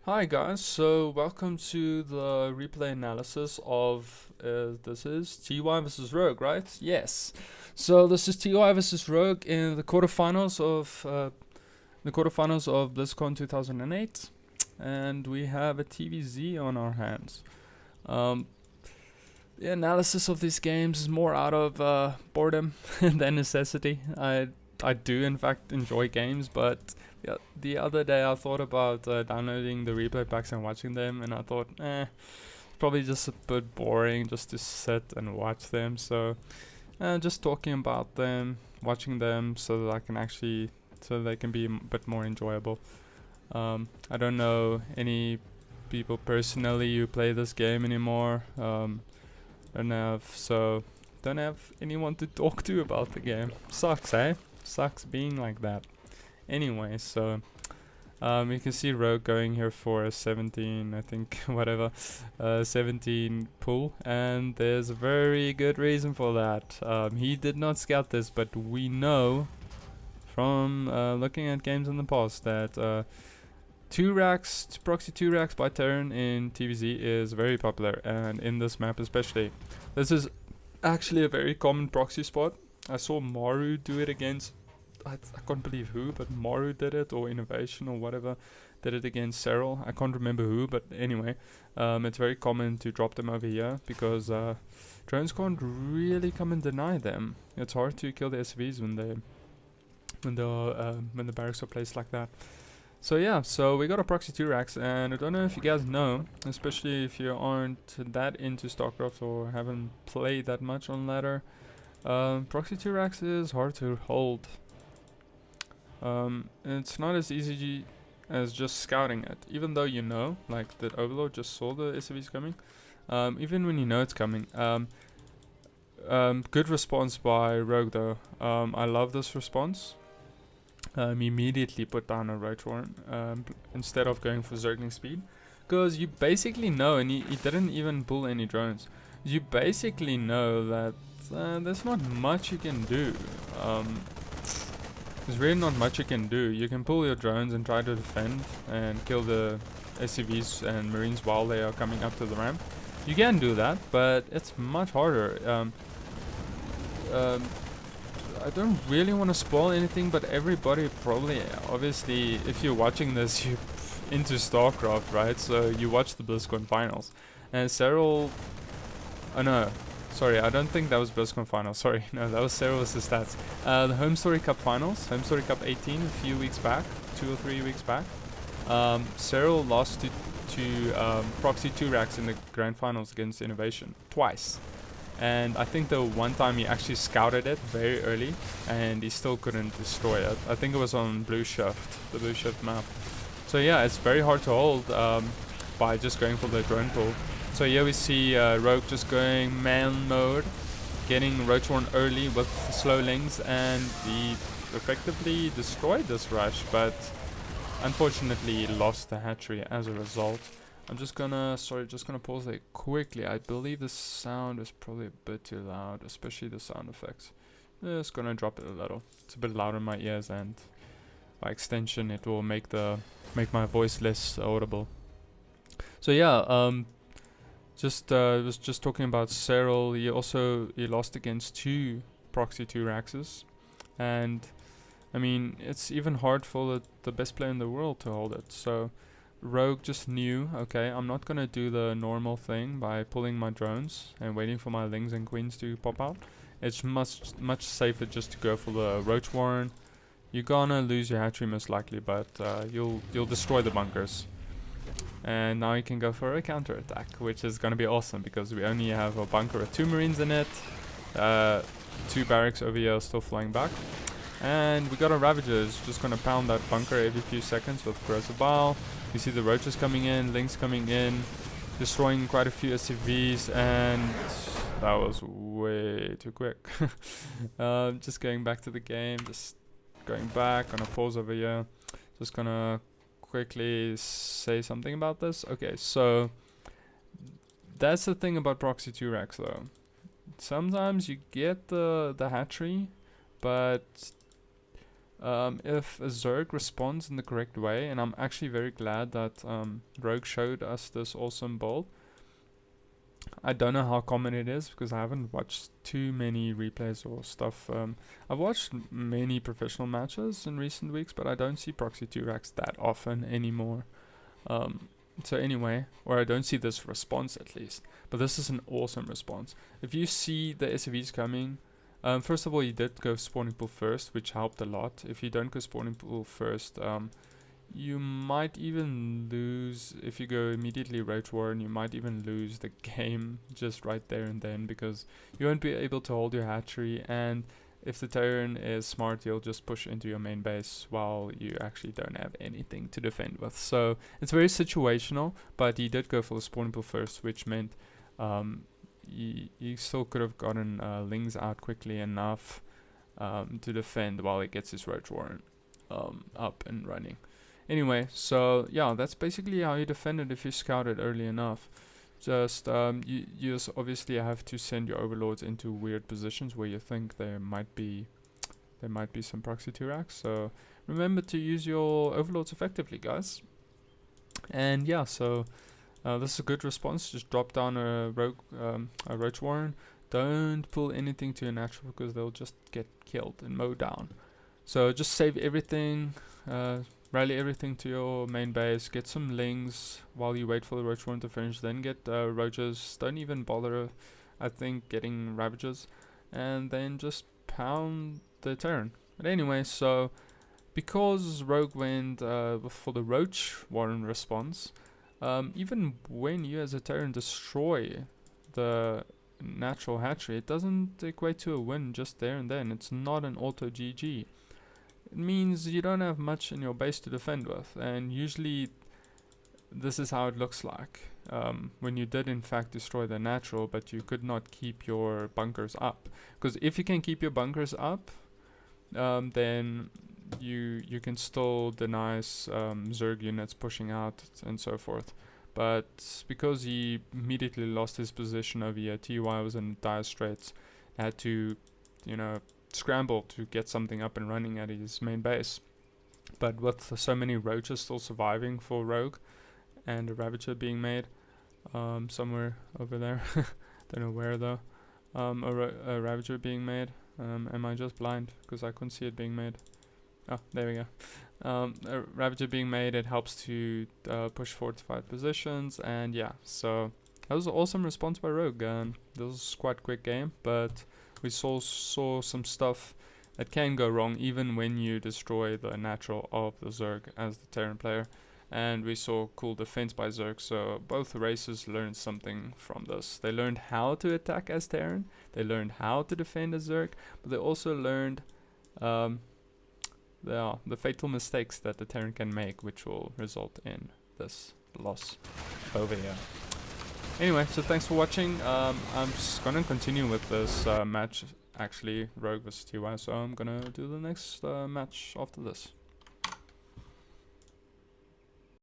Hi guys, so welcome to the replay analysis of this is TY versus Rogue, right? Yes. So this is TY versus Rogue in the quarterfinals of Blizzcon 2008, and we have a TVZ on our hands. Um, the analysis of these games is more out of boredom than necessity. I do in fact enjoy games, but yeah, the other day I thought about downloading the replay packs and watching them, and I thought, probably just a bit boring just to sit and watch them. So, just talking about them, watching them, so that I can actually, so they can be a bit more enjoyable. I don't know any people personally who play this game anymore. Don't have anyone to talk to about the game. Sucks, eh? Sucks being like that. Anyway, so you can see Rogue going here for a 17, I think, whatever, 17 pull, and there's a very good reason for that. He did not scout this, but we know from looking at games in the past that 2 racks, proxy 2 racks by turn in TVZ is very popular, and in this map especially. This is actually a very common proxy spot. I saw Maru do it against, I can't believe who, but Maru did it, or Innovation or whatever did it against Cyril. I can't remember who, but anyway, it's very common to drop them over here because drones can't really come and deny them. It's hard to kill the SVs when the barracks are placed like that. So yeah, so we got a proxy 2 racks, and I don't know if you guys know, especially if you aren't that into StarCraft or haven't played that much on ladder, proxy 2 racks is hard to hold. It's not as easy as just scouting it, even though you know, like the Overlord just saw the SCVs coming. Even when you know it's coming. Good response by Rogue though. I love this response. Immediately put down a Ro8 instead of going for Zergling speed, because you basically know, and he didn't even pull any drones. You basically know that there's not much you can do. There's really not much you can do. You can pull your drones and try to defend and kill the SCVs and Marines while they are coming up to the ramp. You can do that, but it's much harder. I don't really want to spoil anything, but everybody probably, obviously, if you're watching this, you're into StarCraft, right? So you watch the Blizzcon finals. And Cyril, oh no, sorry, I don't think that was Blizzcon finals. Sorry, no, that was Cyril's stats. The Home Story Cup finals, Home Story Cup 18, a few weeks back, 2 or 3 weeks back. Cyril lost to Proxy 2 racks in the grand finals against Innovation twice. And I think the one time he actually scouted it very early, and he still couldn't destroy it. I think it was on Blue Shift, the Blue Shift map. So yeah, it's very hard to hold by just going for the drone pull. So here we see Rogue just going man mode, getting Ro8 early with slowlings, and he effectively destroyed this rush, but unfortunately lost the hatchery as a result. I'm just gonna pause it quickly. I believe the sound is probably a bit too loud, especially the sound effects. Just gonna drop it a little. It's a bit loud in my ears, and by extension it will make my voice less audible. So yeah, was just talking about Cyril. He lost against 2 proxy 2 raxes, and I mean it's even hard for the best player in the world to hold it. So Rogue just knew, okay, I'm not gonna do the normal thing by pulling my drones and waiting for my lings and queens to pop out. It's much safer just to go for the Ro8. You're gonna lose your hatchery most likely, but you'll destroy the bunkers. And now you can go for a counter attack, which is gonna be awesome because we only have a bunker with 2 Marines in it, 2 barracks over here still flying back. And we got our Ravagers just gonna pound that bunker every few seconds with Corrosive Bile. You see the Roaches coming in, Lynx coming in, destroying quite a few SCVs, and that was way too quick. Just going back to the game, just going back, gonna pause over here. Just gonna quickly say something about this. Okay, so that's the thing about proxy 2 racks though. Sometimes you get the hatchery, but if a Zerg responds in the correct way, and I'm actually very glad that Rogue showed us this awesome build. I don't know how common it is because I haven't watched too many replays or stuff. I've watched many professional matches in recent weeks, but I don't see Proxy 2 racks that often anymore. So anyway, or I don't see this response at least. But this is an awesome response. If you see the SCVs coming, first of all, you did go spawning pool first, which helped a lot. If you don't go spawning pool first, you might even lose. If you go immediately Ro8 Warren, you might even lose the game just right there and then, because you won't be able to hold your hatchery, and if the Terran is smart, you'll just push into your main base while you actually don't have anything to defend with. So it's very situational, but he did go for the spawning pool first, which meant he still could have gotten Lings out quickly enough to defend while he gets his Ro8 Warren up and running. Anyway, so yeah, that's basically how you defend it if you scout it early enough. Just you just obviously have to send your overlords into weird positions where you think there might be some proxy 2 racks. So remember to use your overlords effectively, guys. And yeah, so this is a good response. Just drop down a Ro8 Warren. Don't pull anything to your natural because they'll just get killed and mowed down. So just save everything. Rally everything to your main base, get some Lings while you wait for the Ro8 Warren to finish, then get Roaches. Don't even bother, I think, getting Ravagers, and then just pound the Terran. But anyway, so because Rogue went for the Ro8 Warren response, even when you as a Terran destroy the natural hatchery, it doesn't equate to a win just there and then. It's not an auto GG. It means you don't have much in your base to defend with, and usually this is how it looks like when you did in fact destroy the natural, but you could not keep your bunkers up. Because if you can keep your bunkers up, then you can still deny Zerg units pushing out and so forth. But because he immediately lost his position over here, TY was in dire straits, had to, scramble to get something up and running at his main base. But with so many roaches still surviving for Rogue and a Ravager being made somewhere over there, don't know where though, a Ravager being made. Am I just blind because I couldn't see it being made? Oh, there we go. A Ravager being made, it helps to push fortified positions, and yeah, so that was an awesome response by Rogue. This was quite a quick game, but we saw some stuff that can go wrong even when you destroy the natural of the Zerg as the Terran player. And we saw cool defense by Zerg, so both races learned something from this. They learned how to attack as Terran, they learned how to defend as Zerg, but they also learned the fatal mistakes that the Terran can make, which will result in this loss over here. Anyway, so thanks for watching. I'm just gonna continue with this match, actually, Rogue vs TY, so I'm gonna do the next match after this.